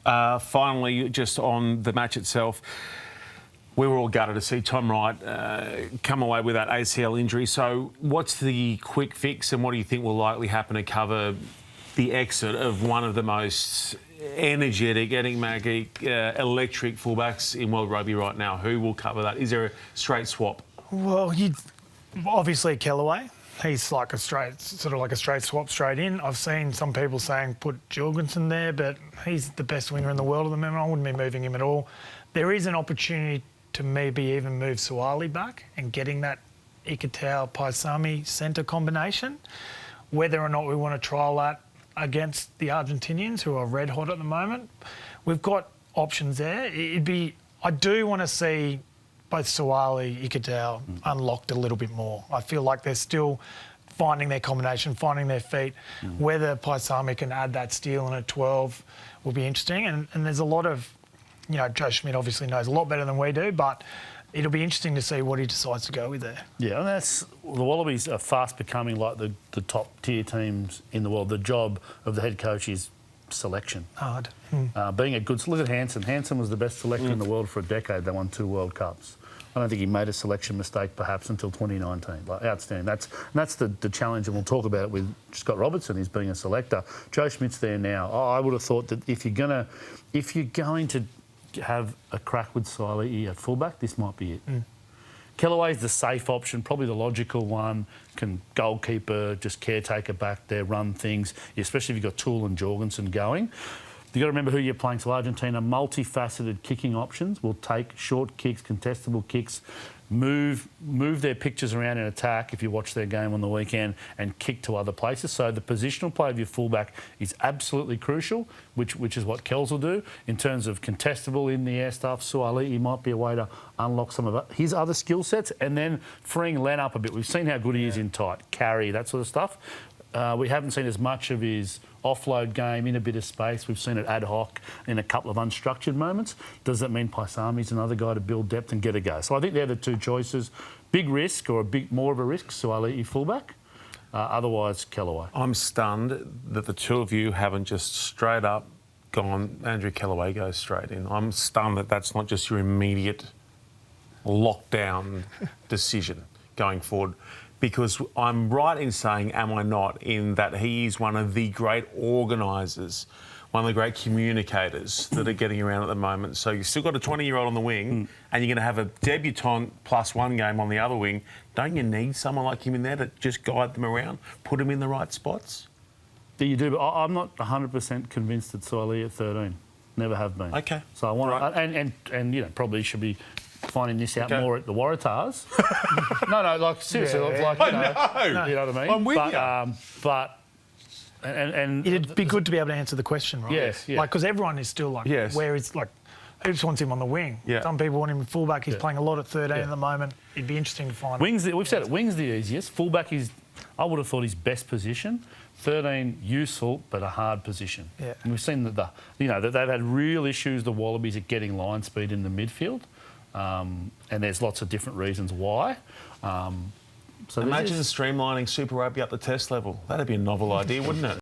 Finally, just on the match itself, we were all gutted to see Tom Wright come away with that ACL injury. So what's the quick fix and what do you think will likely happen to cover the exit of one of the most energetic, enigmatic, electric fullbacks in world rugby right now? Who will cover that? Is there a straight swap? Well, obviously Kellaway. He's like a straight swap straight in. I've seen some people saying put Jorgensen there, but he's the best winger in the world at the moment. I wouldn't be moving him at all. There is an opportunity to maybe even move Suwali back and getting that Ikitau-Paisami centre combination. Whether or not we want to trial that against the Argentinians, who are red hot at the moment, we've got options there. I do want to see both Suwali, Ikitau unlocked a little bit more. I feel like they're still finding their combination, finding their feet. Whether Paisami can add that steal in a 12 will be interesting. And there's a lot of, Joe Schmidt obviously knows a lot better than we do, but it'll be interesting to see what he decides to go with there. Yeah, and the Wallabies are fast becoming like the top tier teams in the world. The job of the head coach is selection. Hard. Being a good... Look at Hansen. Hansen was the best selector in the world for a decade. They won 2 World Cups. I don't think he made a selection mistake perhaps until 2019. Outstanding. That's the challenge, and we'll talk about it with Scott Robertson. He's being a selector. Joe Schmidt's there now. I would have thought that if you're going to have a crack with Siley at fullback, this might be it. Kellaway's the safe option, probably the logical one. Can goalkeeper, just caretaker back there, run things, especially if you've got Toole and Jorgensen going. You've got to remember who you're playing. So Argentina, multifaceted kicking options, will take short kicks, contestable kicks, move their pictures around in attack if you watch their game on the weekend, and kick to other places. So the positional play of your fullback is absolutely crucial, which is what Kells will do. In terms of contestable in the air stuff, Suaalii might be a way to unlock some of his other skill sets, and then freeing Len up a bit. We've seen how good he is in tight, carry, that sort of stuff. We haven't seen as much of his offload game in a bit of space. We've seen it ad hoc in a couple of unstructured moments. Does that mean Paisami's another guy to build depth and get a go? So I think they're the two choices. Big risk or a bit more of a risk, Suaalii fullback. Otherwise, Kellaway. I'm stunned that the two of you haven't just straight up gone, Andrew Kellaway goes straight in. I'm stunned that that's not just your immediate lockdown decision going forward. Because I'm right in saying, am I not, in that he is one of the great organisers, one of the great communicators that are getting around at the moment. So you've still got a 20-year-old on the wing and you're going to have a debutant +1 game on the other wing. Don't you need someone like him in there to just guide them around, put them in the right spots? Yeah, you do, but I'm not 100% convinced that Suaalii at 13. Never have been. Okay. So I want to... And probably should be finding this out more at the Waratahs. No, seriously, No. You know what I mean? I'm with you. And it'd be good to be able to answer the question, right? Yes, yeah. Like, because everyone is still like, where is, like, who just wants him on the wing? Yeah. Some people want him at fullback. He's playing a lot at 13 at the moment. It'd be interesting to find. We've said it. Wing's the easiest. Fullback is, I would have thought, his best position. 13, useful, but a hard position. Yeah. And we've seen that they've had real issues, the Wallabies, at getting line speed in the midfield. And there's lots of different reasons why. So imagine streamlining Super Rugby up to test level. That'd be a novel idea, wouldn't it?